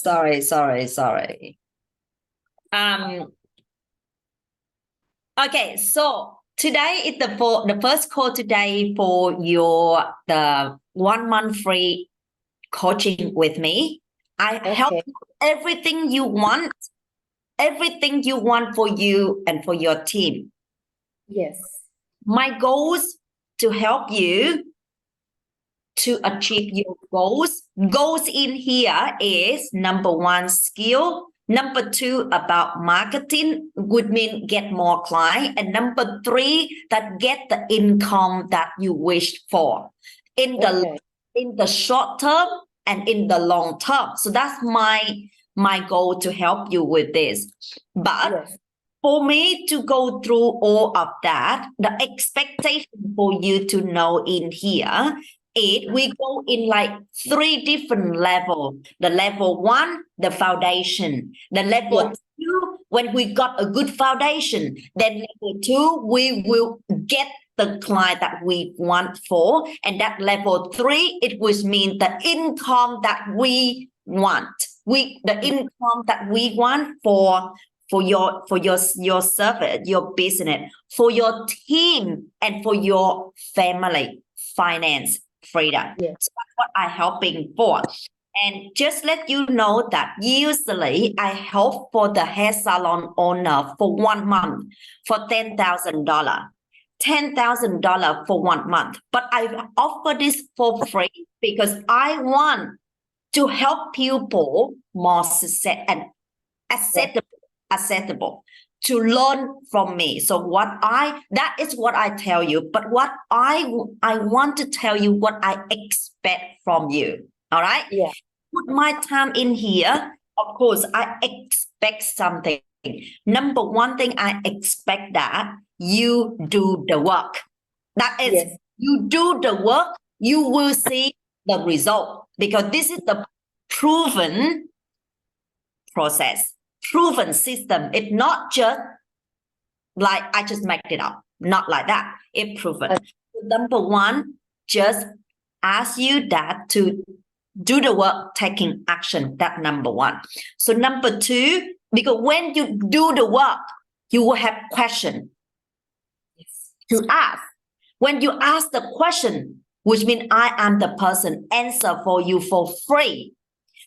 Sorry. Okay, so today is the first call today for the 1 month free coaching with me. I help Okay. you everything you want for you and for your team. Yes. My goals to help you to achieve your goals. Goals in here is number 1, skill. Number 2, about marketing would mean get more client. And number 3, that get the income that you wish for in the short term and in the long term. So that's my goal to help you with this. But for me to go through all of that, the expectation for you to know in here is we go in like 3 different levels. The level 1, the foundation. The level 2, when we got a good foundation. Then level 2, we will get the client that we want for. And that level 3, it would mean the income that we want. The income that we want for your service, your business, for your team, and for your family, finance, freedom. So that's what I'm helping for. And just let you know that usually I help for the hair salon owner for 1 month for $10,000. $10,000 for 1 month. But I offer this for free because I want to help people more success and acceptable to learn from me. So that is what I tell you, but what I want to tell you what I expect from you. All right. Put my time in here. Of course, I expect something. Number 1 thing, I expect that you do the work. That is, you do the work, you will see the result, because this is the proven process, proven system. It's not just like I just make it up. Not like that. It's proven. Number 1, just ask you that to do the work, taking action. That number 1. So number 2, because when you do the work, you will have question to ask. When you ask the question, which means I am the person answer for you for free.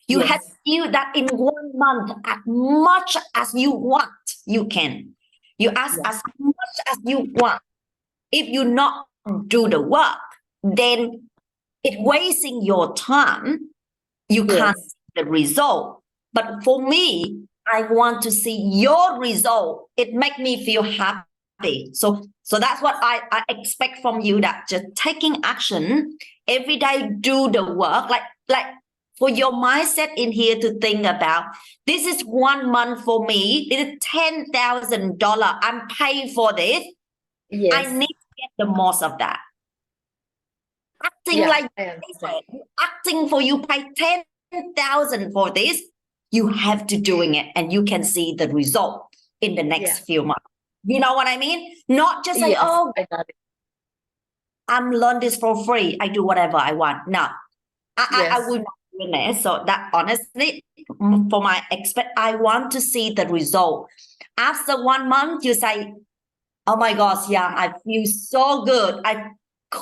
You have to do that in 1 month, as much as you want, you can. You ask as much as you want. If you not do the work, then it's wasting your time. You can't see the result. But for me, I want to see your result. It makes me feel happy. So that's what I expect from you, that just taking action every day, do the work, like for your mindset in here to think about, this is 1 month for me. This is $10,000. I'm paying for this. I need to get the most of that. Acting for you pay 10,000 for this, you have to doing it, and you can see the result in the next few months. You know what I mean? Not just say, oh, I got it. I'm learn this for free. I do whatever I want. No, I will not do it. So that honestly, for my expert, I want to see the result. After 1 month, you say, oh my gosh, yeah, I feel so good. I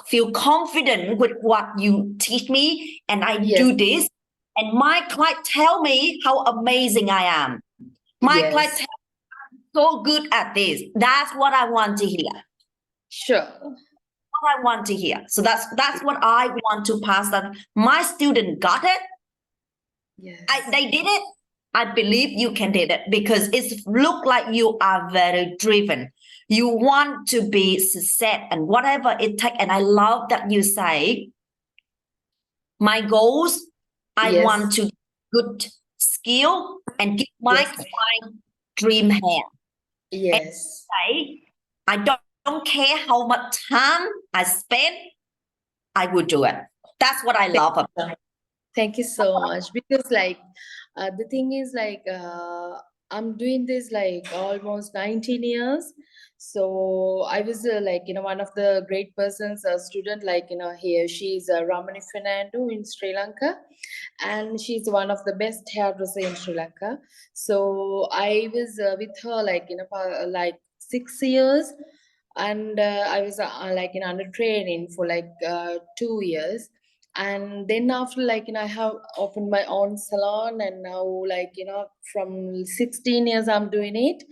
feel confident with what you teach me, and I do this. And my client tell me how amazing I am. My client tell me I'm so good at this. That's what I want to hear. Sure. What I want to hear. So that's what I want to pass. That my student got it. They did it. I believe you can do it, because it look like you are very driven. You want to be success and whatever it takes. And I love that you say, my goals, I want to get skill and get my dream hair. And say, I don't care how much time I spend, I will do it. That's what I love about it. Thank you so much. Because the thing is I'm doing this like almost 19 years. So I was one of the great persons, a student, here. She's Ramani Fernando in Sri Lanka, and she's one of the best hairdresser in Sri Lanka. So I was with her like 6 years, and I was under training for 2 years. And then after I have opened my own salon, and now from 16 years I'm doing it.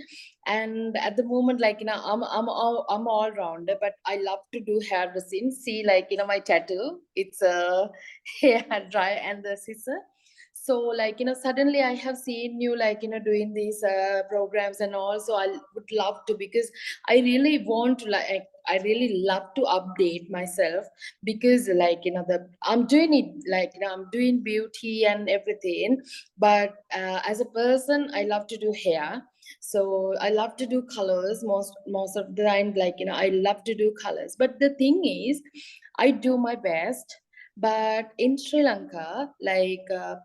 And at the moment I'm all rounder, but I love to do hairdressing. See, my tattoo, it's a hair dry and the scissor. So suddenly I have seen you doing these programs, and also I would love to, because I really want to I really love to update myself, because I'm doing it I'm doing beauty and everything, but as a person I love to do hair. So I love to do colors most of the time, I love to do colors. But the thing is, I do my best. But in Sri Lanka,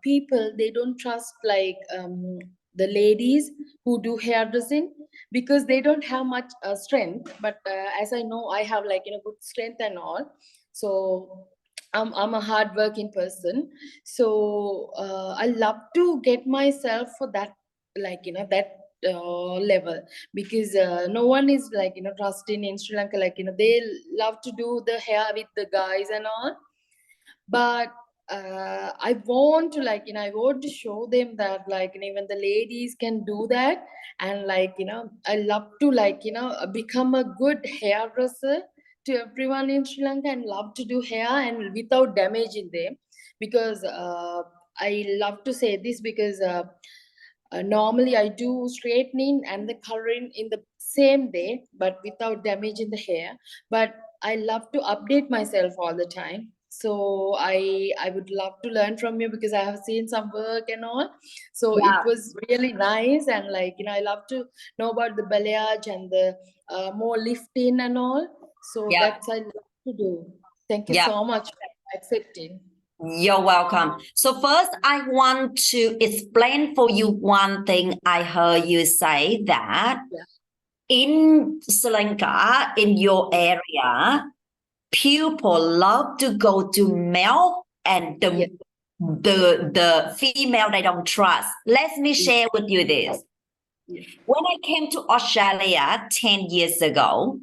people, they don't trust the ladies who do hairdressing, because they don't have much strength. But as I know, I have good strength and all. So I'm a hardworking person. So I love to get myself for that, that level, because no one is trusting in Sri Lanka. They love to do the hair with the guys and all. But I want to I want to show them that even the ladies can do that. And I love to become a good hairdresser to everyone in Sri Lanka, and love to do hair and without damaging them. Because I love to say this, because normally I do straightening and the coloring in the same day, but without damaging the hair. But I love to update myself all the time. So I would love to learn from you, because I have seen some work and all. So it Yeah, was really nice, and I love to know about the balayage and the more lifting and all. So yeah, that's I love to do. Thank you yeah. so much for accepting. You're welcome. So first, I want to explain for you one thing. I heard you say that Yeah. in Sri Lanka, in your area, people love to go to male, and Yes. the female they don't trust. Let me share with you this. Yes. When I came to Australia 10 years ago,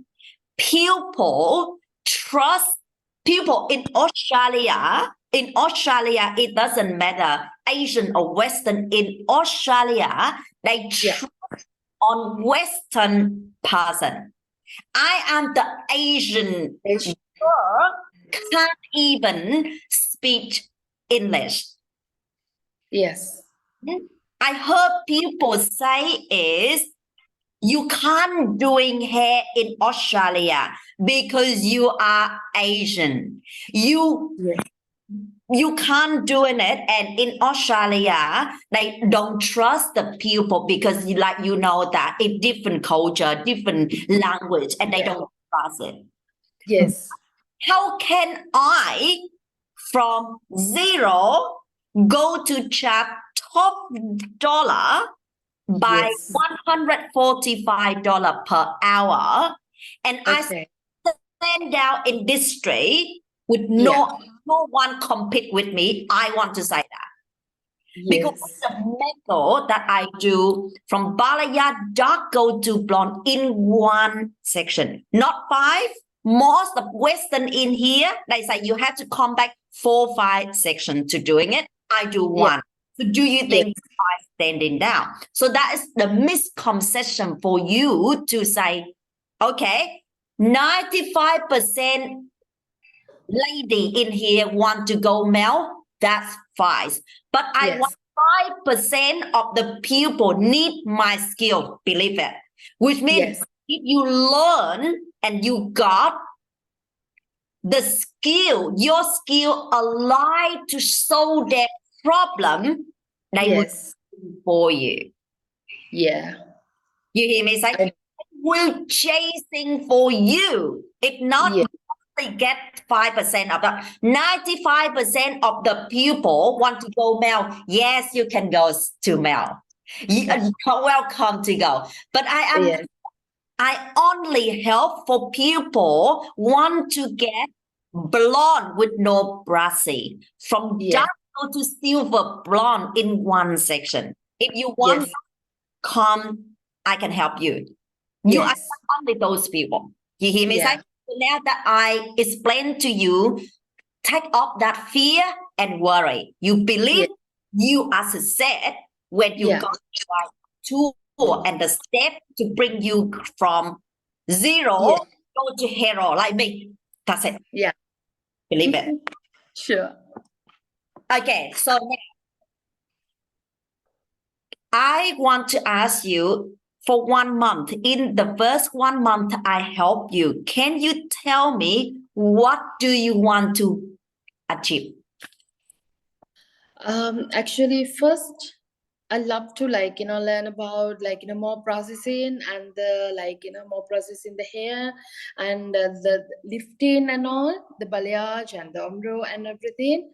people trust people in Australia. In Australia, it doesn't matter Asian or Western. In Australia, they Yeah. trust on Western person. I am the Asian Yes. girl, can't even speak English. Yes. I heard people say is you can't doing hair in Australia because you are Asian. You Yes. you can't doing it, and in Australia they don't trust the people because you know that it's different culture, different language, and they Yeah. don't trust it. Yes. How can I from zero go to chap top dollar by Yes. $145 per hour, and I Okay. stand down in this street with Yeah. no one compete with me? I want to say that because Yes. the method that I do from balayage dark go to blonde in one section, not five. Most of Western in here, they say you have to come back 4-5 sections to doing it. I do Yeah. one. So do you Yes. think five standing down? So that is the misconception for you to say, okay, 95% lady in here want to go male. That's fine. But I want Yes. 5% of the people need my skill, believe it. Which means Yes. if you learn and you got the skill, your skill aligned to solve their problem, they will Yes. do for you. Yeah. You hear me say? I, Will chasing for you. If not, yeah. they get 5% of that. 95% of the people want to go male. Yes, you can go to male. You're welcome to go. But Yes, I only help for people want to get blonde with no brushing, from yes, dark to silver blonde in one section. If you want, yes, come, I can help you. You are yes, only those people. You hear me say? yeah, So now that I explain to you, take off that fear and worry. You believe yes, you are success when you yeah, go to the tool and the step to bring you from zero yes, go to hero like me. That's it. yeah. Believe it. Sure. Okay, so now I want to ask you for 1 month. In the first 1 month, I help you. Can you tell me what do you want to achieve? Actually, first, I love to learn about more processing and the more processing the hair and the lifting and all the balayage and the Enroll and everything.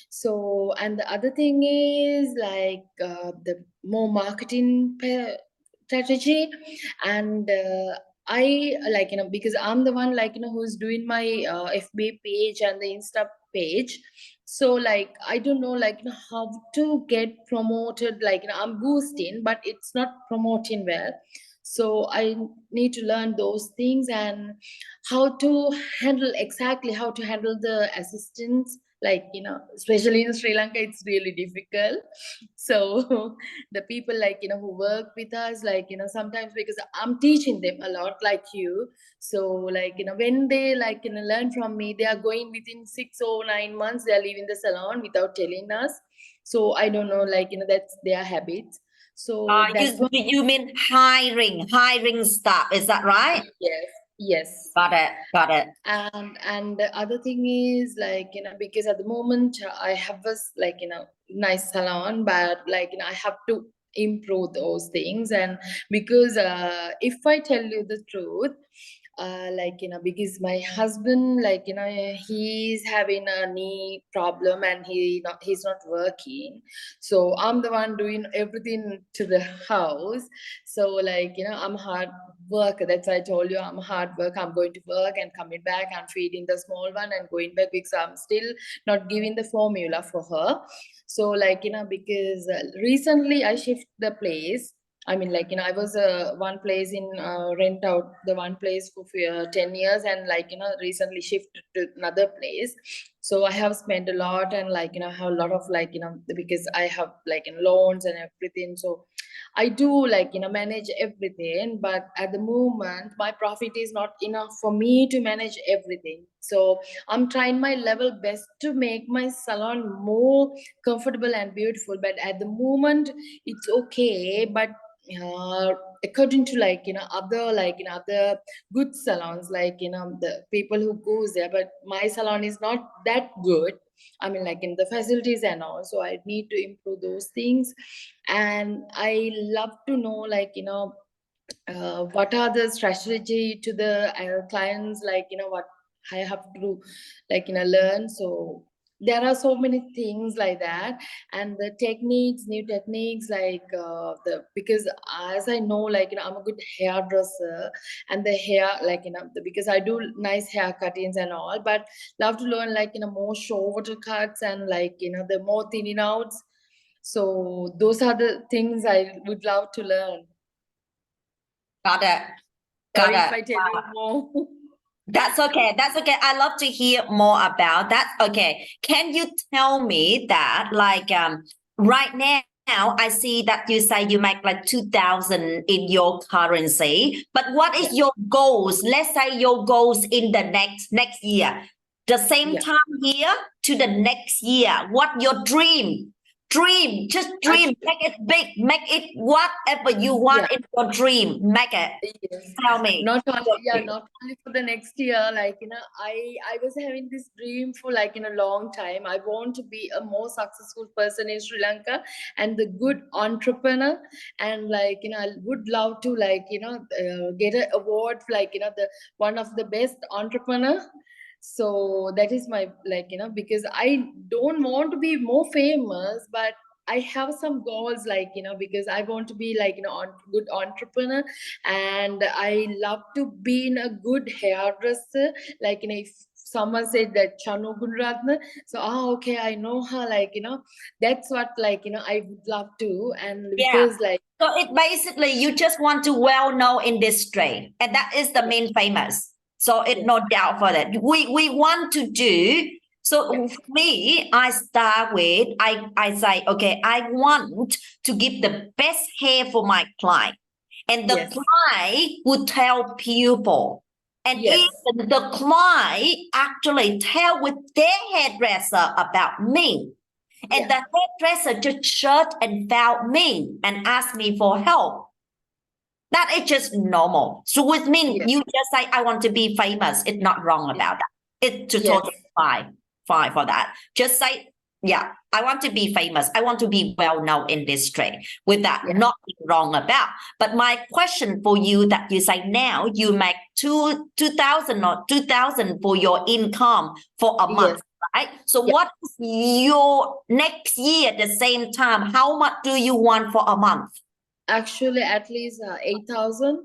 So and the other thing is the more marketing strategy and I because I'm the one who's doing my FB page and the Insta page. So I don't know how to get promoted. I'm boosting but it's not promoting well, so I need to learn those things and how to handle exactly how to handle the assistants, especially in Sri Lanka it's really difficult. So the people who work with us sometimes because I'm teaching them a lot like you. So when they learn from me, they are going within 6 or 9 months, they are leaving the salon without telling us. So I don't know that's their habits. So that's what. You mean hiring staff? Is that right? Yes, yes. Got it. Got it. And the other thing is because at the moment I have a nice salon, but I have to improve those things. And because if I tell you the truth, because my husband he's having a knee problem and he's not working, so I'm the one doing everything to the house. So I'm hard work. That's why I told you I'm hard work. I'm going to work and coming back and feeding the small one and going back because I'm still not giving the formula for her. So because recently I shift the place. I mean, I was one place in rent out the one place for 10 years and recently shifted to another place. So I have spent a lot and I have a lot of because I have loans and everything. So I do manage everything, but at the moment my profit is not enough for me to manage everything. So I'm trying my level best to make my salon more comfortable and beautiful. But at the moment it's okay. But uh, according to other other good salons, the people who goes there, but my salon is not that good. I mean, in the facilities and all, so I need to improve those things. And I love to know what are the strategy to the clients, what I have to learn. So there are so many things like that, and the techniques, new techniques, the because as I know I'm a good hairdresser, and the hair because I do nice hair cuttings and all, but love to learn more shorter cuts and the more thinning outs. So those are the things I would love to learn. Got it. Got Sorry if it. I tell you more. That's okay. That's okay. I love to hear more about that. Okay. Can you tell me that right now I see that you say you make like 2,000 in your currency, but what Yeah, is your goals? Let's say your goals in the next year. The same yeah. time here to the next year. What your dream? Dream, just dream, Actually, make it big, make it whatever you yeah. want in your dream, make it. Yes. Tell me. Not only, yeah, not only for the next year. I was having this dream for in a long time. I want to be a more successful person in Sri Lanka and the good entrepreneur. And I would love to get an award for the one of the best entrepreneur. So that is my because I don't want to be more famous, but I have some goals, like, because I want to be like, good entrepreneur, and I love to be in a good hairdresser. Like, if someone said that Chanu Gunratna, so okay, I know her. Like, that's what, like, I would love to, and Yeah. because like. So it basically you just want to well know industry, and that is the main famous. So it no doubt for that. We want to do. So for me, I start with I say, okay, I want to give the best hair for my client. And the client would tell people. And even the client actually tell with their hairdresser about me. And the hairdresser just searched and found me and asked me for help. That is just normal. So with me, you just say, I want to be famous. It's not wrong about that. It's totally fine for that. Just say, yeah, I want to be famous. I want to be well known in this trade. With that, nothing wrong about. But my question for you that you say now you make 2,000 or 2,000 for your income for a month. Right? So what is your next year at the same time? How much do you want for a month? Actually, at least 8,000.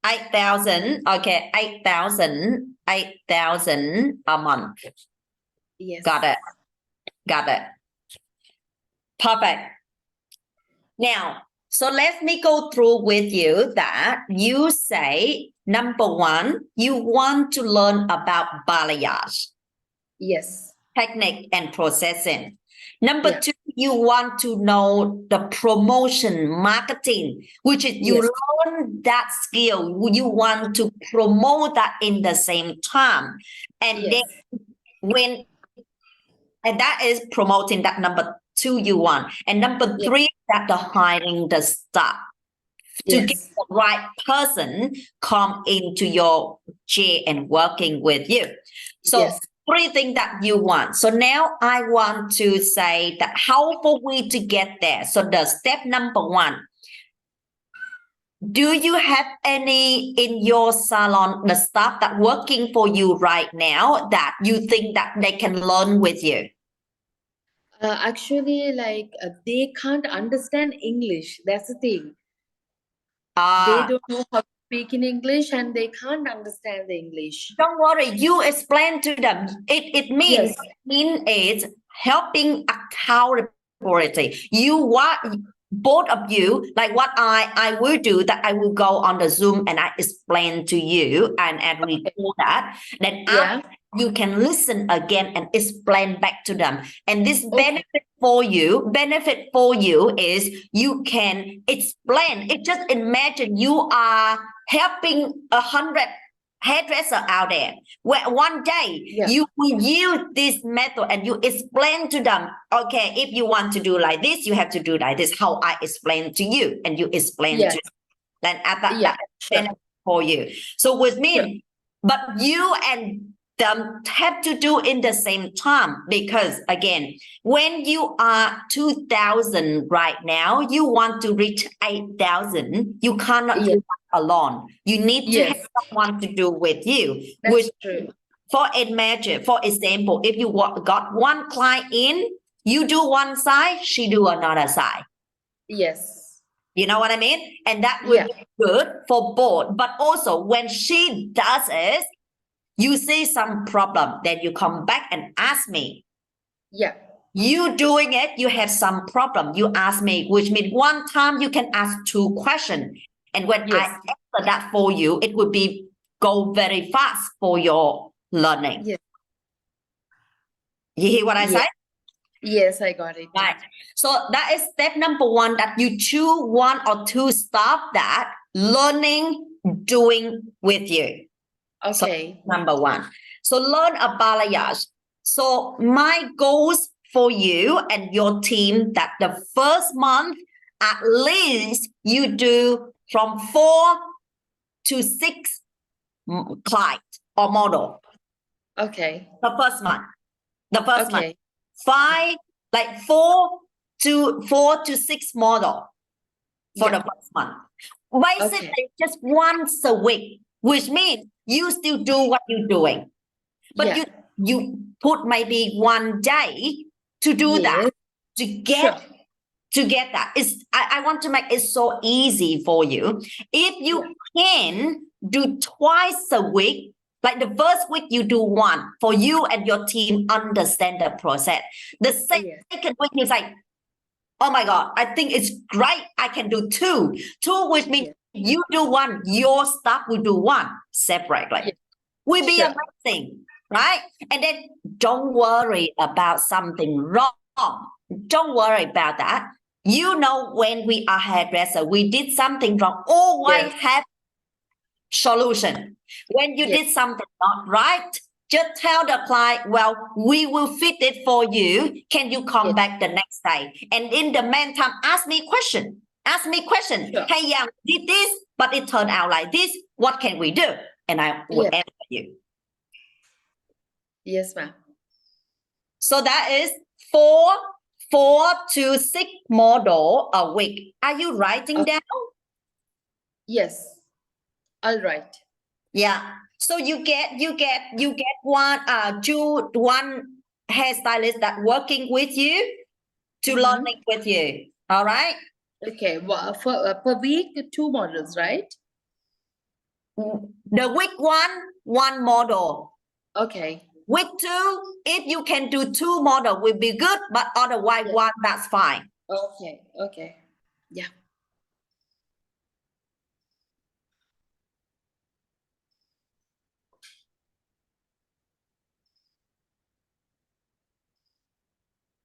8,000. Okay, 8,000. 8,000 a month. Yes. Got it. Got it. Perfect. Now, so let me go through with you that you say, number one, you want to learn about balayage. Yes. Technique and processing. Number two, you want to know the promotion marketing, which is you learn that skill. You want to promote that in the same time. And then and that is promoting that number two you want. And number three, that the hiring the staff to get the right person come into your chair and working with you. So three things that you want. So now I want to say that how for we to get there. So the step number one, do you have any in your salon, the staff that working for you right now that you think that they can learn with you? Actually, like they can't understand English. That's the thing. They don't know how to speak in English, and they can't understand the English. Don't worry, you explain to them. It means is helping accountability. You want both of you, like what I will do, that I will go on the Zoom and I explain to you and we do that. Then after you can listen again and explain back to them. And this benefit for you is you can explain. It just imagine you are helping 100 hairdresser out there where one day you will use this method and you explain to them, okay, if you want to do like this, you have to do like this, how I explain to you, and you explain to then at that benefit for you. So with me, but you and them have to do in the same time, because again, when you are 2,000 right now, you want to reach 8,000, you cannot do that alone. You need to have someone to do with you. That's true. For example, if you got one client in, you do one side, she do another side. Yes. You know what I mean? And that would be good for both. But also when she does it, you see some problem, then you come back and ask me. Yeah. You doing it, you have some problem, you ask me, which means one time you can ask two questions. And when I answer that for you, it would be go very fast for your learning. Yes. You hear what I say? Yes, I got it. Right. So that is step number one, that you choose one or two stuff that learning doing with you. Okay. So, number one. So learn a balayage. So my goals for you and your team that the first month, at least you do from 4 to 6 clients or model. Okay. The first month. The first month. 4 to 6 model for the first month. Basically, just once a week, which means you still do what you're doing. But you put maybe one day to do that, to get to get that. I want to make it so easy for you. If you can do twice a week, like the first week you do one for you and your team understand the process. The second week is like, oh my God, I think it's great. I can do two. Two which means you do one, your staff will do one separately. Will be amazing, right? And then don't worry about something wrong. Don't worry about that. You know, when we are hairdresser, we did something wrong. Always have solution. When you did something not right, just tell the client, well, we will fit it for you. Can you come back the next day? And in the meantime, ask me question. Ask me question. Hey, Yang, did this, but it turned out like this. What can we do? And I will answer you. Yes, ma'am. So that is 4 to 6 model a week. Are you writing down? Yes. All right. Yeah. So you get one one hairstylist that working with you to learning with you. All right. Okay. Well, for per week, 2 models, right? The week one model. Okay. Week 2, if you can do 2 model will be good, but otherwise one, that's fine. Okay. Okay. Yeah.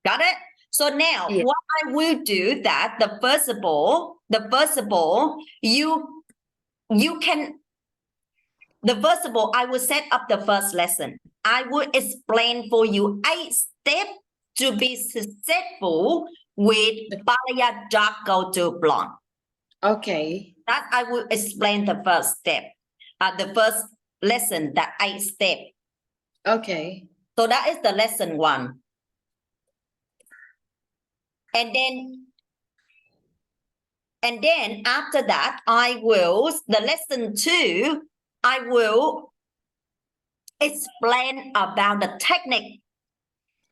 Got it? So now what I will do that the first of all, I will set up the first lesson. I will explain for you 8 steps to be successful with Balayage dark go to blonde. Okay. That I will explain the first step. The first lesson, that 8 step. Okay. So that is the lesson 1. And then after that, the lesson 2, I will explain about the technique.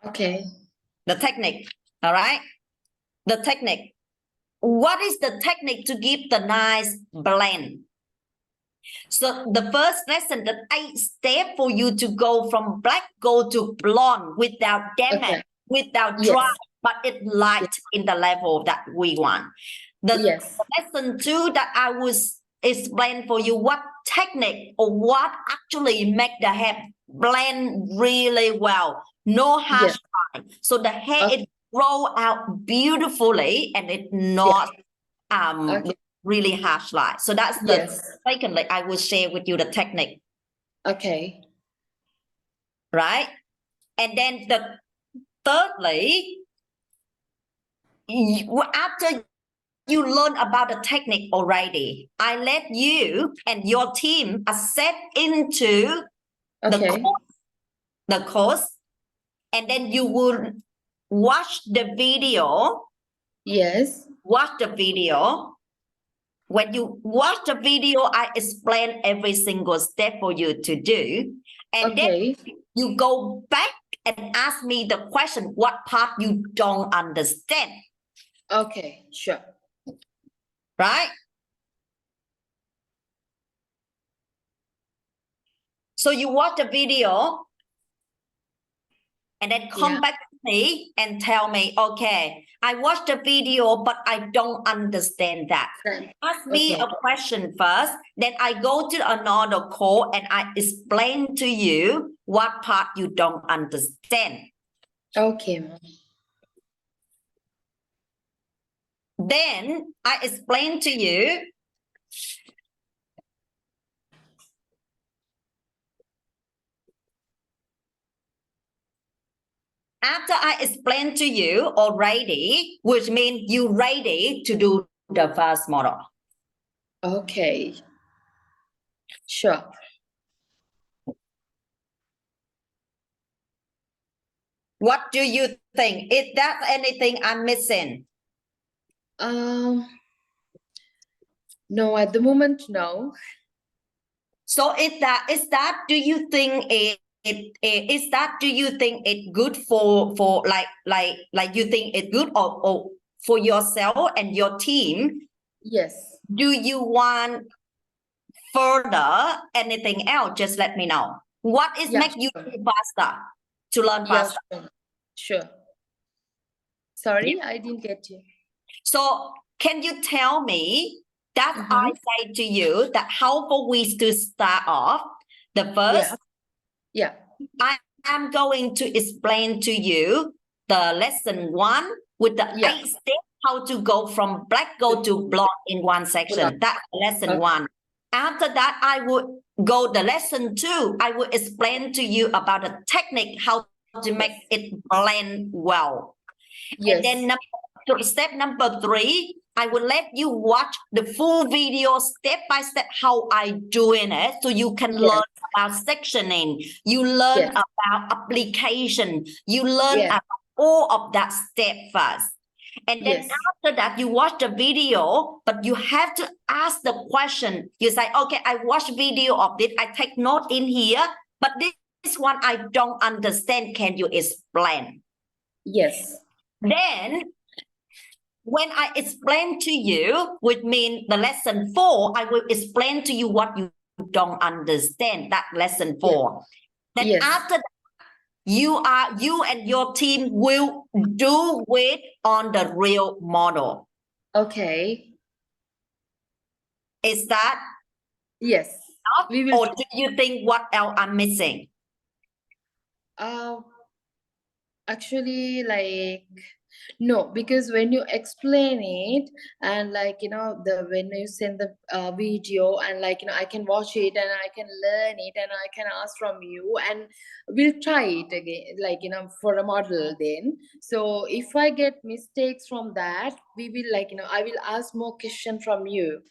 Okay. The technique, all right? The technique. What is the technique to give the nice blend? So the first lesson, the 8 steps for you to go from black go to blonde without damage, without dry, but it light in the level that we want. The lesson 2 that I will explain for you what technique or what actually make the hair blend really well. No harsh line. So the hair it grow out beautifully and it not really harsh line. So that's the secondly, I will share with you the technique. Okay. Right? And then the thirdly, after you learn about the technique already, I let you and your team accept into the course, and then you will watch the video. Yes. Watch the video. When you watch the video, I explain every single step for you to do. And then you go back and ask me the question, what part you don't understand. Okay, sure. Right? So you watch the video and then come back to me and tell me, okay, I watched the video, but I don't understand that. Ask me a question first, then I go to another call and I explain to you what part you don't understand. Okay. Then I explain to you after I explain to you already, which means you ready to do the first model. Okay. Sure. What do you think? Is that anything I'm missing? No, at the moment, no. So is that do you think do you think it's good for like you think it's good or for yourself and your team. Yes. Do you want further anything else? Just let me know. What is make you faster to learn faster? Sure. Sorry, I didn't get you. So can you tell me that I say to you that how for we to start off the first? Yeah. I am going to explain to you the lesson 1 with the 8 steps how to go from black gold to blonde in one section. That's lesson 1. After that, I would go the lesson 2. I will explain to you about the technique how to make it blend well. And then step number 3, I will let you watch the full video step by step how I doing it, so you can learn about sectioning, you learn about application, you learn about all of that step first. And then after that, you watch the video, but you have to ask the question. You say, okay, I watch video of this, I take note in here, but this one I don't understand. Can you explain? Yes. Then when I explain to you, which means the lesson 4, I will explain to you what you don't understand, that lesson 4. Then after that, you and your team will do it on the real model. Okay. Is that? Yes. Or do you think what else I'm missing? Actually, like, no, because when you explain it and like, when you send the video and like, I can watch it and I can learn it and I can ask from you and we'll try it again, like, for a model then. So if I get mistakes from that, we will like, I will ask more questions from you.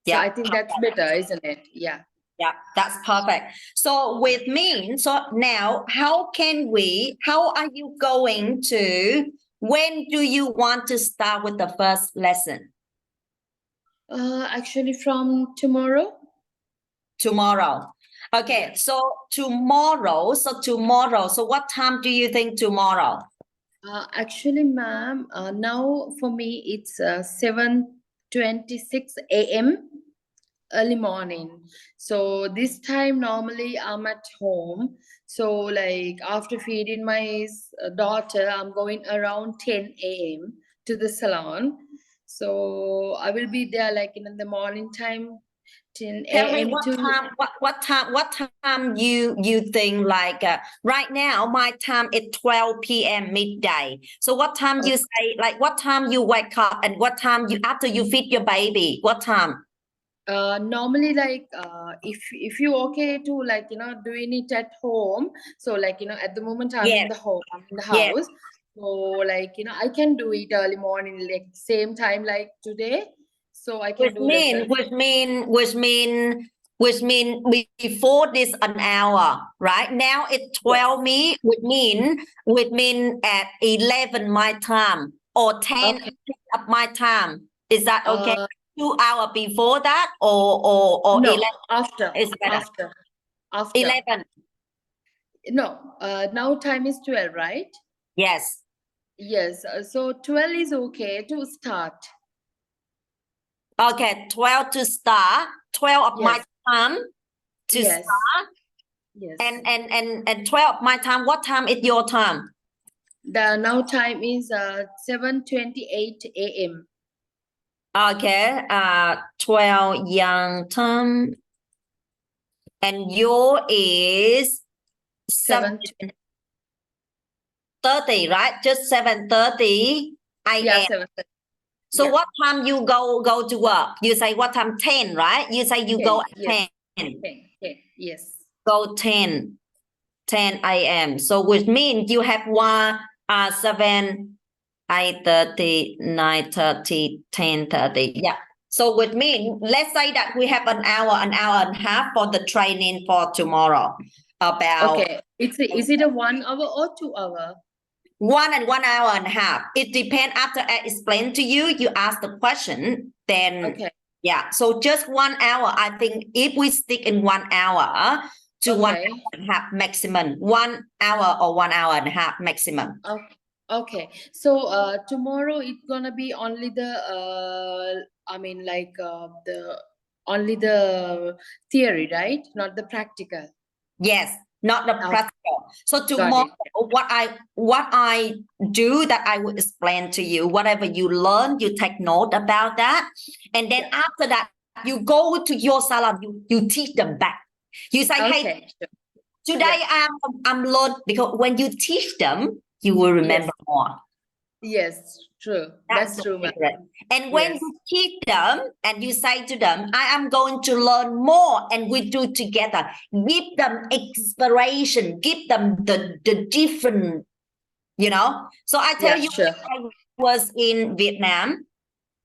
So I think that's better, isn't it? Yeah. Yeah, that's perfect. So with me, so now how are you going to, when do you want to start with the first lesson? Actually from tomorrow. Tomorrow. Okay, so tomorrow, so what time do you think tomorrow? Actually, ma'am, now for me it's 7:26 a.m. early morning. So this time normally I'm at home. So like after feeding my daughter, I'm going around 10 a.m. to the salon. So I will be there like in the morning time, 10 Tell me a.m. what time you think like right now my time is 12 p.m. midday. So what time you say, like what time you wake up and what time you after you feed your baby, what time? Normally like if you okay to like doing it at home, so like at the moment I'm in the home, I'm in the house, so like I can do it early morning like same time like today, so I can do it. Which mean before this an hour, right? Now it's 12 me, which mean at 11 my time or 10 of my time. Is that okay? 2 hours before that or no, 11 after is better. After 11. No, now time is 12, right? Yes. Yes, so 12 is okay to start. Okay, 12 to start, 12 of my time to start. Yes. And 12 of my time, what time is your time? The now time is 7:28 a.m. Okay, 12 young time. And your is 7:30, right? Just 7:30 a.m. Yeah, 7:30. So what time you go to work? You say what time? 10, right? You say you 10, go at yes. 10. 10, yes. Go 10 a.m. So which means you have 7, 8:30, 9:30, 10:30. Yeah. So which means let's say that we have an hour and a half for the training for tomorrow. About is it a 1 hour or 2 hour? 1 hour and a half. It depends. After I explain to you, you ask the question, then yeah. So just 1 hour. I think if we stick in 1 hour to 1 hour and a half maximum, 1 hour or 1 hour and a half maximum. Okay, so tomorrow it's gonna be only the the only the theory, right? Not the practical. Yes, not the Oh, practical. So got tomorrow, it. what I do that I will explain to you. Whatever you learn, you take note about that, and then Yeah. after that, you go to your salon. You teach them back. You say, "Hey, Okay. Sure. today Yeah. I'm learned," because when you teach them, you will Yes. remember more. Yes. True. That's That's the true, ma'am. secret. And when Yes. you teach them and you say to them, I am going to learn more, and we do together, give them inspiration, give them the different, you know. So I tell Yeah. you, Sure. I was in Vietnam.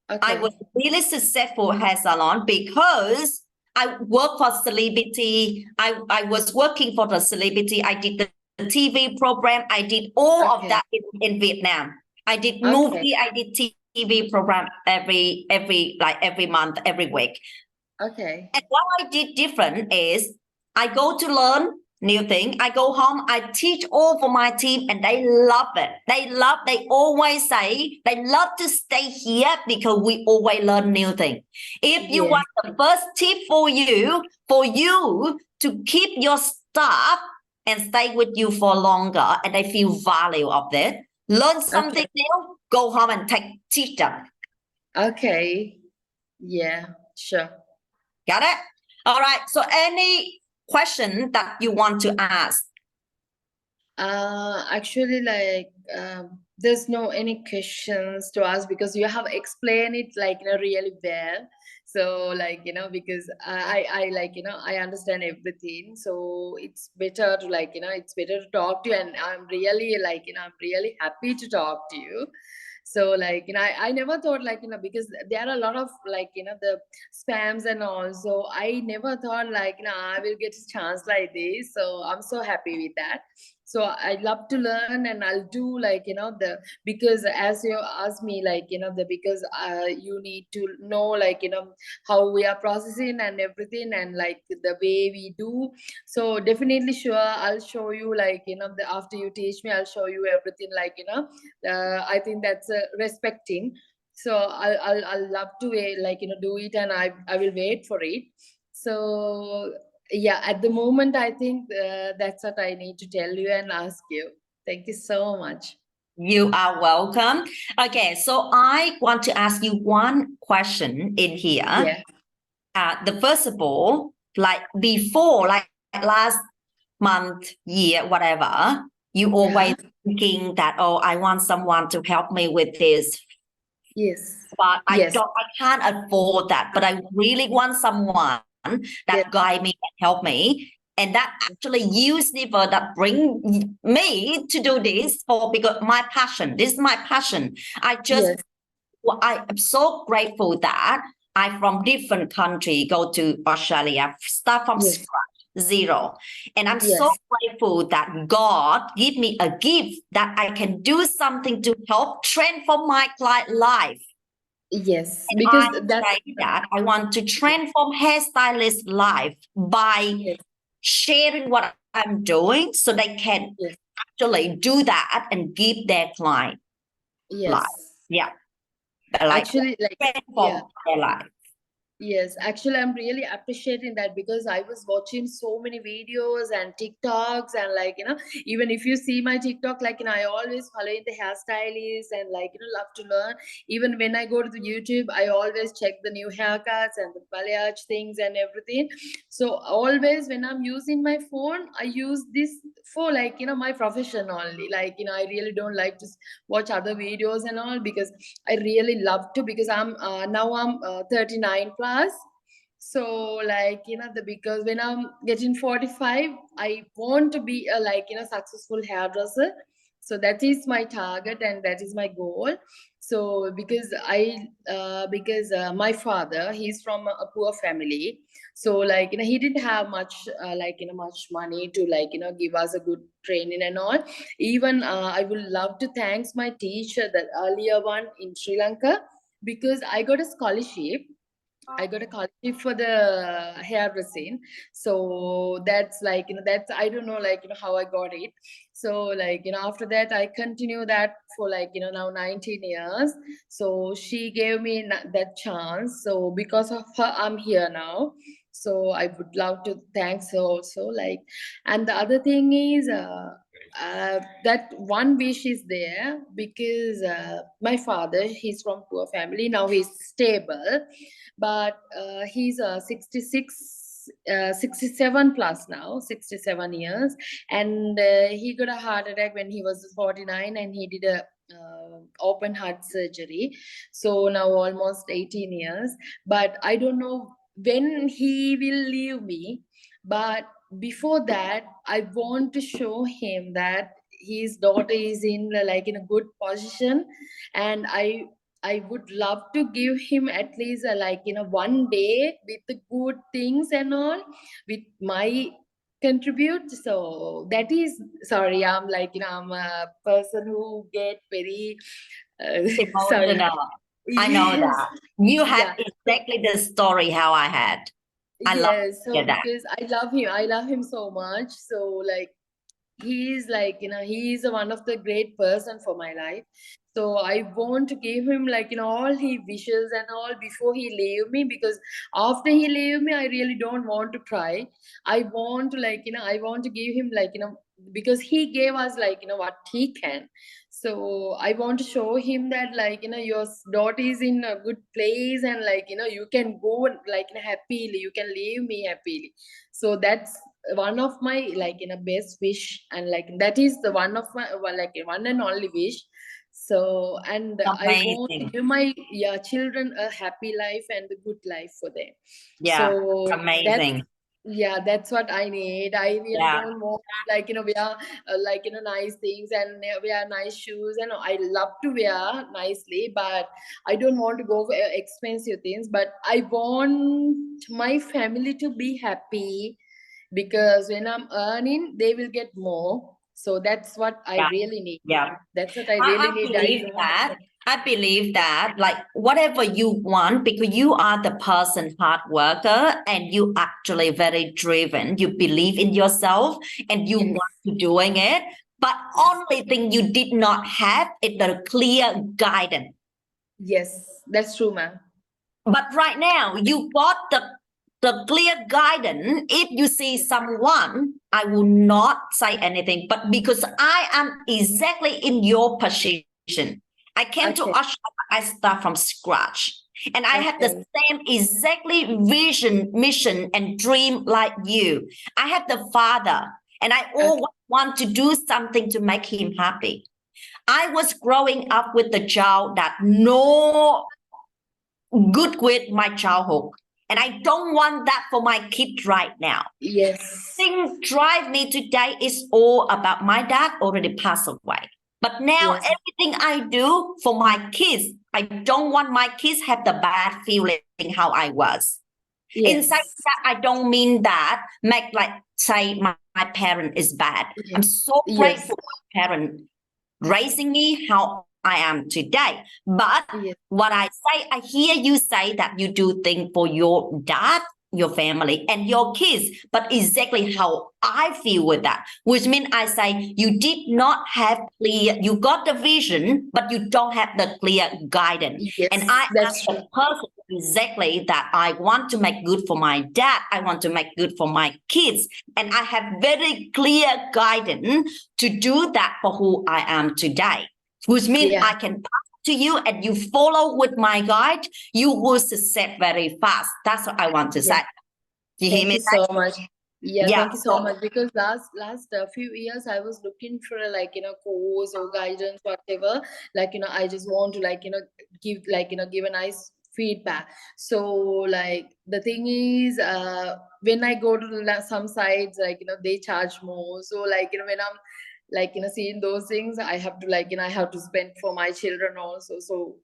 I was Okay. really successful hair salon because I work for celebrity. I was working for the celebrity. I did the TV program. I did all of Okay. that in Vietnam. I did Okay. movie. I did TV program every month, every week. Okay. And what I did different is I go to learn new thing. I go home, I teach all for my team, and they love it. They always say they love to stay here because we always learn new thing. If you Yes. want the first tip for you to keep your staff and stay with you for longer and they feel value of it, learn something Okay. new, go home and teach them. Okay. Yeah. Sure. Got it? All right. So any question that you want to ask? Actually, there's no any questions to ask because you have explained it really well. So because I I understand everything. So it's better to it's better to talk to you, and I'm really I'm really happy to talk to you. So I never thought because there are a lot of the spams and all. So I never thought I will get a chance like this. So I'm so happy with that. So I love to learn, and I'll do the because as you asked me the because you need to know how we are processing and everything, and the way we do. So definitely sure I'll show you the after you teach me I'll show you everything I think that's respecting. So I'll love to do it, and I will wait for it. So yeah, at the moment I think that's what I need to tell you and ask you. Thank you so much. You are welcome. Okay, so I want to ask you one question in here. Yeah. The first of all, like before, like last month, year, whatever, you always Yeah. thinking that, oh, I want someone to help me with this, Yes. but Yes. I can't afford that. But I really want someone Yes. that guide me and help me. And that actually universe that bring me to do this for because my passion. This is my passion. Yes. I am so grateful that I from different country go to Australia, start from Yes. scratch, zero. And I'm so Yes. grateful that God give me a gift that I can do something to help transform my client life. Yes. And I Because that's say that I want to transform hairstylist life by yes. sharing what I'm doing so they can Yes. actually do that and give their client life. Yes. Yeah. Like Actually, yeah. transform their life. Yes, actually, I'm really appreciating that because I was watching so many videos and TikToks, and even if you see my TikTok, I always follow in the hairstylist and love to learn. Even when I go to the YouTube, I always check the new haircuts and the balayage things and everything. So always when I'm using my phone, I use this for my profession only. I really don't like to watch other videos and all because I really love to because I'm 39 plus. So the because when I'm getting 45, I want to be a successful hairdresser. So that is my target and that is my goal. So because my father, he's from a poor family. So he didn't have much much money to give us a good training and all. Even I would love to thanks my teacher, that earlier one in Sri Lanka, because I got a scholarship I got a scholarship for the hairdressing. So that's like, that's, I don't know, like, how I got it. So like, after that, I continue that for like, now 19 years. So she gave me that chance. So because of her, I'm here now. So I would love to thank her also. Like, and the other thing is, that one wish is there because my father, he's from poor family. Now he's stable, but he's 67 plus now, 67 years, and he got a heart attack when he was 49, and he did a open heart surgery. So now almost 18 years, but I don't know when he will leave me. But before that, I want to show him that his daughter is in like in a good position, and I would love to give him at least like one day with the good things and all, with my contribute. So that is, sorry, I'm like I'm a person who get very sorry. Emotional. I know Yes, that. You had yeah. exactly the story how I had. I love Yes, to so hear that. because I love him so much. So like he's like he's one of the great person for my life. So I want to give him like all he wishes and all before he leave me, because after he leave me I really don't want to try. I want to like I want to give him like because he gave us like what he can. So I want to show him that like your daughter is in a good place, and like you can go like happily, you can leave me happily. So that's one of my like best wish, and like that is the one of my well, like one and only wish. So and I want to Amazing. give my children a happy life and a good life for them. Yeah, So that's, amazing. yeah, that's what I need. I really Yeah, don't want like wear like nice things and wear nice shoes, and I love to wear nicely, but I don't want to go for expensive things. But I want my family to be happy, because when I'm earning, they will get more. So that's what I yeah, really need. yeah. That's what I really I need. I believe don't. that. I believe that, like, whatever you want, because you are the person hard worker and you actually very driven. You believe in yourself and you Yes, want to doing it. But yes, only thing you did not have is the clear guidance. yes. That's true, ma'am. But right now, you got the clear guidance. If you see someone, I will not say anything. But because I am exactly in your position, I came to Okay, Australia, I start from scratch. And I have the okay, same exactly vision, mission, and dream like you. I have the father, and I okay. always want to do something to make him happy. I was growing up with the child that no good with my childhood. And I don't want that for my kid right now. Yes, Thing drive me today is all about my dad already passed away. But now yes, everything I do for my kids, I don't want my kids have the bad feeling how I was. Inside yes, that, I don't mean that make like say my parent is bad. yes, I'm so yes, grateful for my parent raising me how I am today. But yes, what I say, I hear you say that you do things for your dad, your family, and your kids, but exactly how I feel with that, which means I say you did not have clear, you got the vision, but you don't have the clear guidance. And yes. I am That's the true. person exactly that I want to make good for my dad, I want to make good for my kids, and I have very clear guidance to do that for who I am today, which means Yeah. I can pass to you and you follow with my guide, you will succeed very fast. That's what I want to say. Yeah. You hear Thank me? you so much. Yeah, Yeah. thank you so much. Because last few years I was looking for like course or guidance, whatever. Like I just want to like give like give a nice feedback. So like the thing is, when I go to some sites, like they charge more. So like when I'm like seeing those things, I have to like I have to spend for my children also. So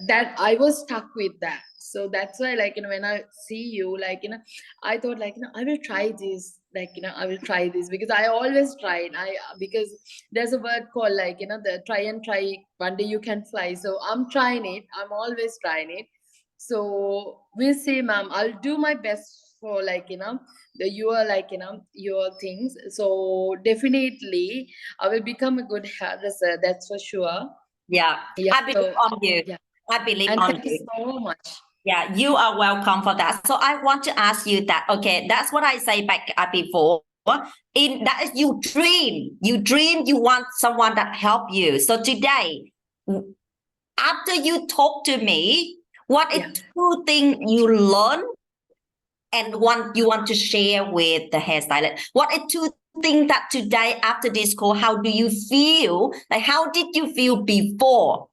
that I was stuck with that. So that's why like when I see you, like I thought like I will try this, like I will try this, because I always tried. I Because there's a word called like the try and try, one day you can fly. So I'm trying it, I'm always trying it. So we'll see, ma'am. I'll do my best for your things. So definitely I will become a good hairdresser. That's for sure. Yeah, Yeah. I believe So on you. yeah. I believe And on thank you. you so much. Yeah, you are welcome for that. So I want to ask you that, okay, that's what I say back before. In that is you dream. You dream you want someone that help you. So today, after you talk to me, what is two things you learn and you want to share with the hairstylist? What are two things that today after this call, how do you feel? Like how did you feel before?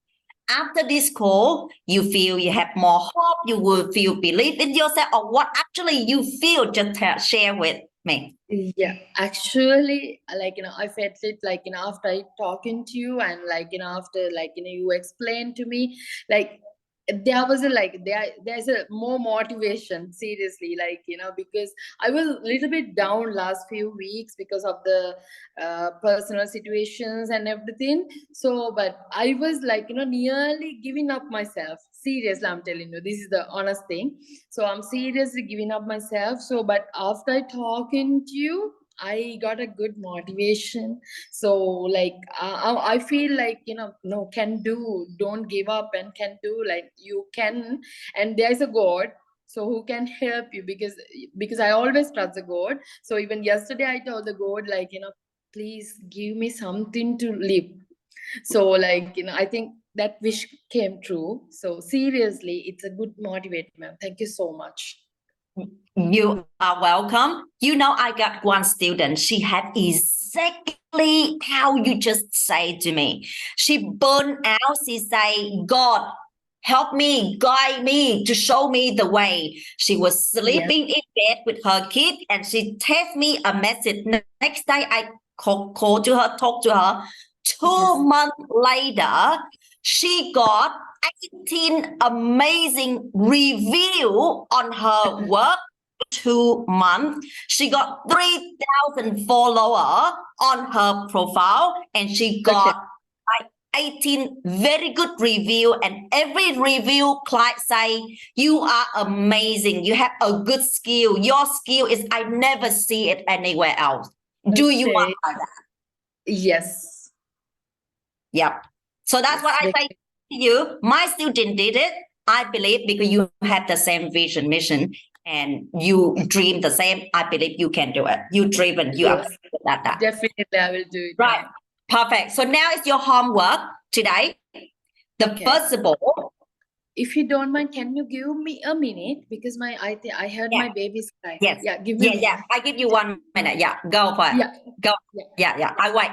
After this call, you feel you have more hope, you will feel believe in yourself, or what actually you feel, just share with me. Yeah, actually, I felt it after I talking to you, and after you explained to me, like there was there's a more motivation, seriously, because I was a little bit down last few weeks because of the personal situations and everything. So but I was nearly giving up myself, seriously, I'm telling you, this is the honest thing. So I'm seriously giving up myself. So but after talking to you, I got a good motivation. So I feel no, can do, don't give up, and can do, you can. And there's a God, so who can help you, because I always trust the God. So even yesterday I told the God, please give me something to live. So I think that wish came true. So seriously, it's a good motivate, ma'am. Thank you so much. You are welcome. You know, I got one student. She had exactly how you just say to me. She burned out. She say, God, help me, guide me, to show me the way. She was sleeping in bed with her kid, and she text me a message. Next day, I call to her, talk to her. 2 months later, she got 18 amazing review on her work. 2 months, she got 3,000 follower on her profile, and she got 18 very good review, and every review client say you are amazing, you have a good skill, your skill is I never see it anywhere else. Do you want that? Yes. Yep. So that's what I say to you. My student did it. I believe because you have the same vision, mission, and you dream the same. I believe you can do it. You driven. You are that. Definitely, I will do it. Right. Perfect. So now it's your homework today. The first of all, if you don't mind, can you give me a minute, because I heard my baby's cry. Yes. Yeah. Give me. Yeah. I give you 1 minute. Yeah. Go for it. Yeah. Go. Yeah. I wait.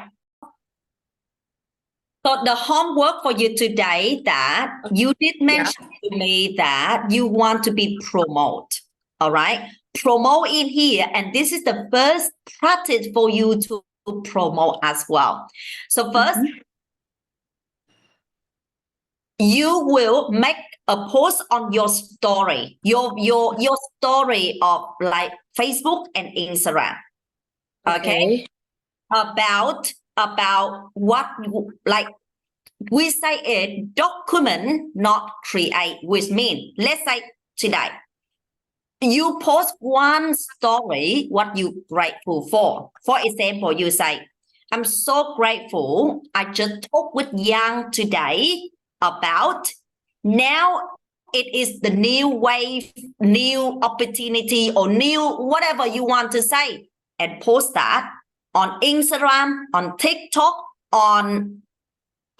So the homework for you today, that you did mention to me that you want to be promote. All right. Promote in here. And this is the first practice for you to promote as well. So first, you will make a post on your story, your story of like Facebook and Instagram. Okay. About what, like, we say it, document, not create, which means, let's say today, you post one story, what you grateful for. For example, you say, I'm so grateful. I just talked with Giang today about now it is the new wave, new opportunity, or new whatever you want to say, and post that on Instagram, on TikTok, on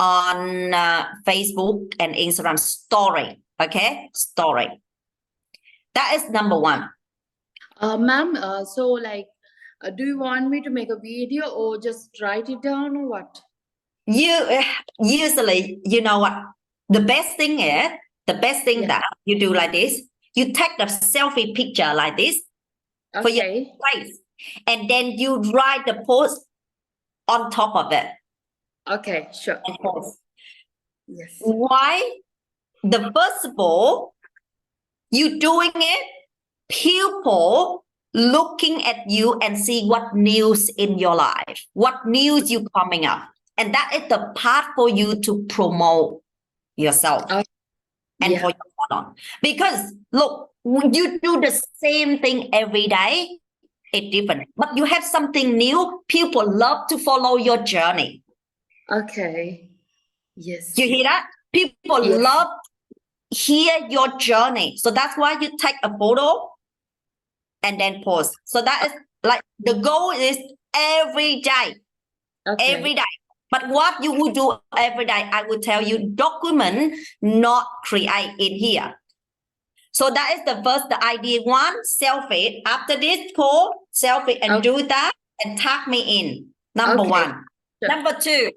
Facebook and Instagram story. Okay, story. That is number one. Ma'am, so do you want me to make a video or just write it down, or what? You usually, you know what? The best thing that you do like this, you take the selfie picture like this for your face, and then you write the post on top of it. Okay, sure. Yes. Why? The first of all, you doing it, people looking at you and see what news in your life, what news you coming up. And that is the part for you to promote yourself. and for your salon. Because look, you do the same thing every day, it's different. But you have something new, people love to follow your journey. Okay. Yes. You hear that? People love to hear your journey. So that's why you take a photo and then post. So that is like the goal is every day. Okay. Every day. But what you would do every day, I will tell you, document, not create in here. So that is the first, the idea one, selfie. After this call, selfie and do that and tag me in. Number one. Sure. Number two,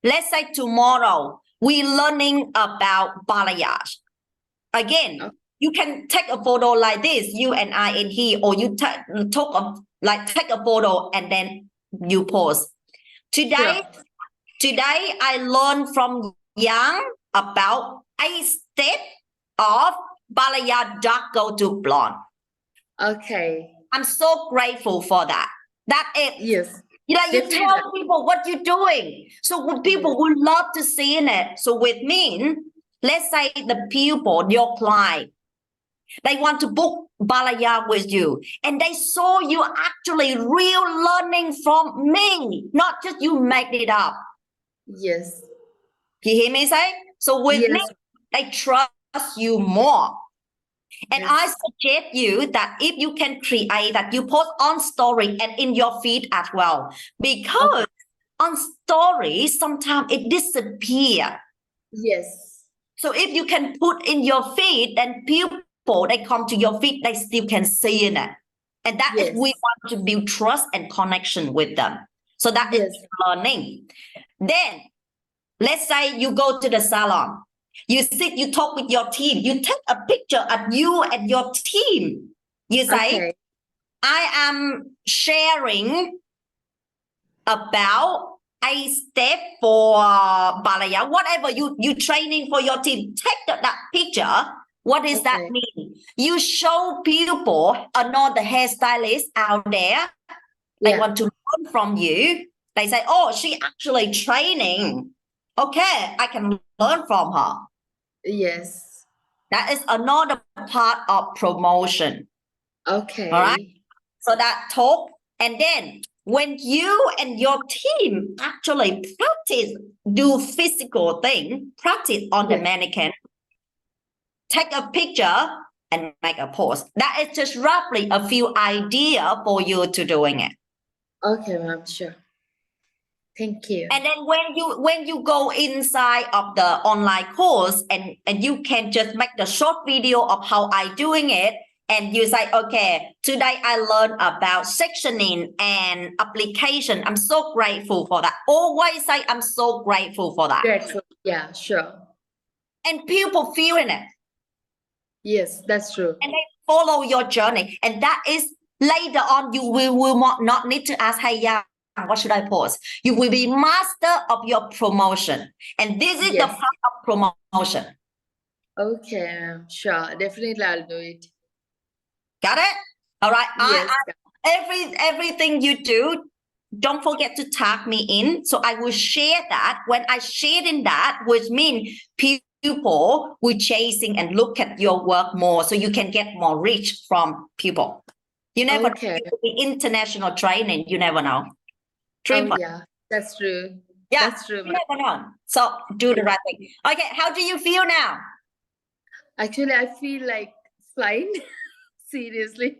let's say tomorrow, we're learning about balayage. Again, you can take a photo like this, you and I in here, or you take a photo and then you post. Today I learned from Giang about 8 steps of balayage dark go to blonde. Okay. I'm so grateful for that. That is, yes. You tell people what you're doing. So people would love to see it. So with me, let's say the people, your client, they want to book balayage with you. And they saw you actually real learning from me, not just you make it up. Yes. You hear me say? So with me, they trust you more. And I suggest you that if you can create that, you post on story and in your feed as well. Because on story, sometimes it disappears. Yes. So if you can put in your feed, then people, they come to your feed, they still can see in it. And that is, we want to build trust and connection with them. So that is learning. Then, let's say you go to the salon. You sit, you talk with your team. You take a picture of you and your team. You say, I am sharing about a step for balayage, whatever you training for your team. Take that picture. What does that mean? You show people, another hairstylist out there, they want to learn from you. They say, oh, she actually training. Okay, I can learn from her. Yes. That is another part of promotion. Okay. All right. So that talk. And then when you and your team actually practice, do physical thing, practice on the mannequin, take a picture and make a post. That is just roughly a few ideas for you to doing it. Okay, ma'am, sure. Thank you. And then when you go inside of the online course and you can just make the short video of how I doing it, and you say, okay, today I learned about sectioning and application. I'm so grateful for that. Always say I'm so grateful for that. Grateful. Yeah, sure. And people feeling it. Yes, that's true. And they follow your journey. And that is later on, you will not need to ask, hey, yeah, what should I post? You will be master of your promotion. And this is the part of promotion. Okay, sure. Definitely I'll do it. Got it? All right. Yes. Everything you do, don't forget to tag me in. So I will share that. When I share in that, which means people will chasing and look at your work more, so you can get more reach from people. You never know. It will be international training. You never know. Yeah, that's true. Yeah, that's true. You never know. So do the right thing. Okay, how do you feel now? Actually, I feel like fine. Seriously.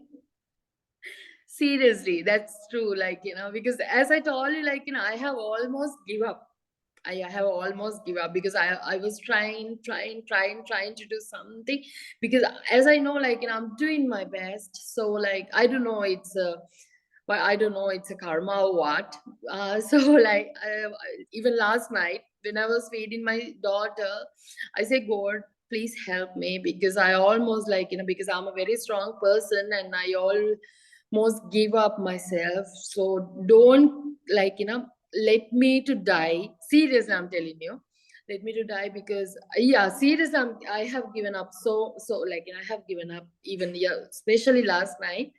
Seriously, that's true. Like, because as I told you, like, I have almost give up. I have almost give up because I was trying to do something, because as I know, like, I'm doing my best. So like, I don't know, it's a karma or what. So like, even last night when I was feeding my daughter, I say, God, please help me, because I almost, like, because I'm a very strong person and I almost give up myself. So don't, like, let me to die. Seriously, I'm telling you, let me to die, because seriously, I have given up. So like, I have given up even, especially last night.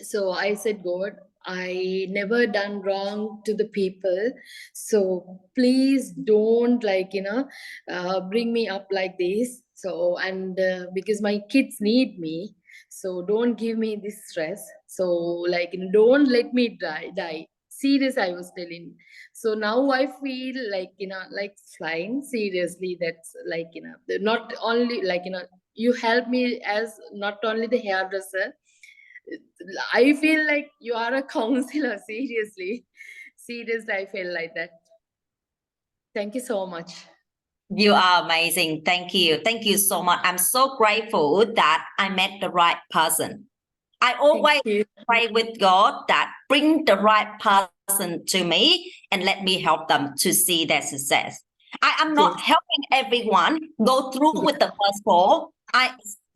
So I said, God, I never done wrong to the people. So please don't bring me up like this. So, and because my kids need me, so don't give me this stress. So don't let me die. Serious, I was telling. So now I feel like flying. Seriously, that's not only you help me as not only the hairdresser. I feel like you are a counselor. Seriously, seriously, I feel like that. Thank you so much. You are amazing. Thank you. Thank you so much. I'm so grateful that I met the right person. I always pray with God that bring the right person to me and let me help them to see their success. I am not helping everyone go through with the first call.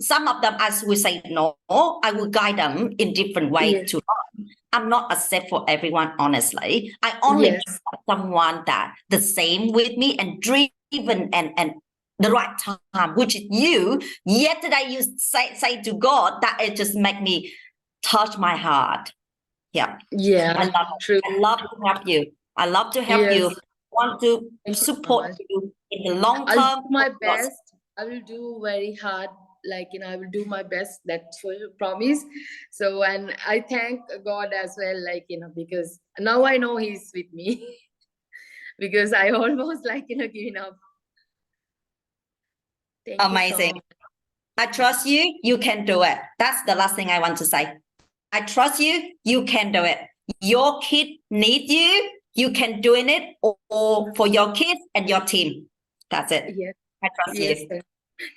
Some of them, as we say no, I will guide them in different ways to learn. I'm not accept for everyone, honestly. I only accept someone that the same with me and driven and the right time, which is you. Yesterday you say to God that it just make me touch my heart. Yeah. I love it. True. I love to help you. I love to help you. Want to support you in the long term. I'll do my best. I will do very hard. I will do my best. That's for your promise. So, and I thank God as well, because now I know He's with me. Because I almost giving up. Thank Amazing. You so much. I trust you. You can do it. That's the last thing I want to say. I trust you. You can do it. Your kid need you. You can do it or for your kids and your team. That's it. Yes. I trust you. Sir.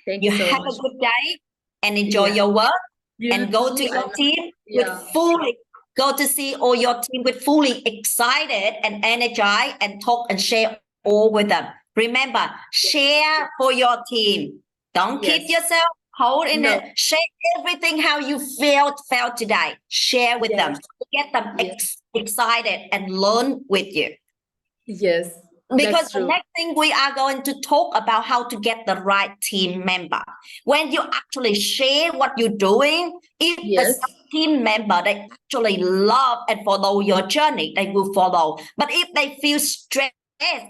Thank you so have much. a good day and enjoy your work and go to your team with fully go to see all your team with fully excited and energized and talk and share all with them. Remember, share for your team. Don't keep yourself hold in it. Share everything how you felt today. Share with them. Get them excited and learn with you. Yes. Because the next thing we are going to talk about how to get the right team member. When you actually share what you're doing, if the team member they actually love and follow your journey, they will follow. But if they feel stressed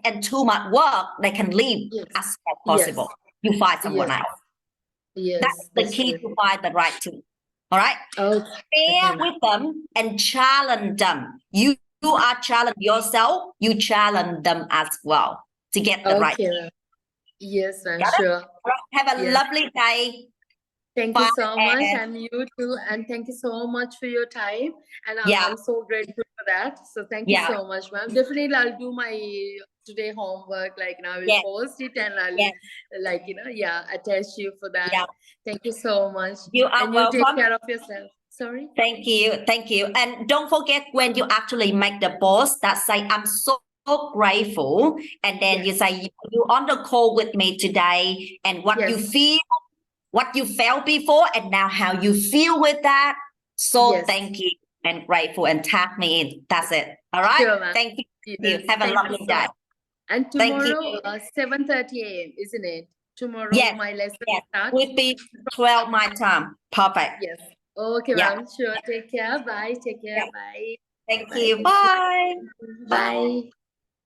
and too much work, they can leave as soon as possible. You find someone else. That's the key to find the right team. All right. Share with them and challenge them. You are challenge yourself, you challenge them as well to get the right. Yes, I'm sure. Have a lovely day. Thank you so much, and you too. And thank you so much for your time. And I'm so grateful for that. So thank you so much, ma'am. Definitely, I'll do my today homework. I will post it and I'll attach you for that. Thank you so much. You are welcome. Take care of yourself. Sorry. Thank you. And don't forget when you actually make the post that say I'm so grateful, and then you say you on the call with me today and what you feel, what you felt before, and now how you feel with that. So thank you and grateful and tag me in. That's it. All right. Sure, thank you. Have a lovely day. And tomorrow, 7:30 a.m., isn't it? Tomorrow, my lesson starts. Will be 12 my time. Perfect. Yes. Okay, ma'am. Sure. Take care. Bye. Take care. Bye. Thank you. Bye. Bye.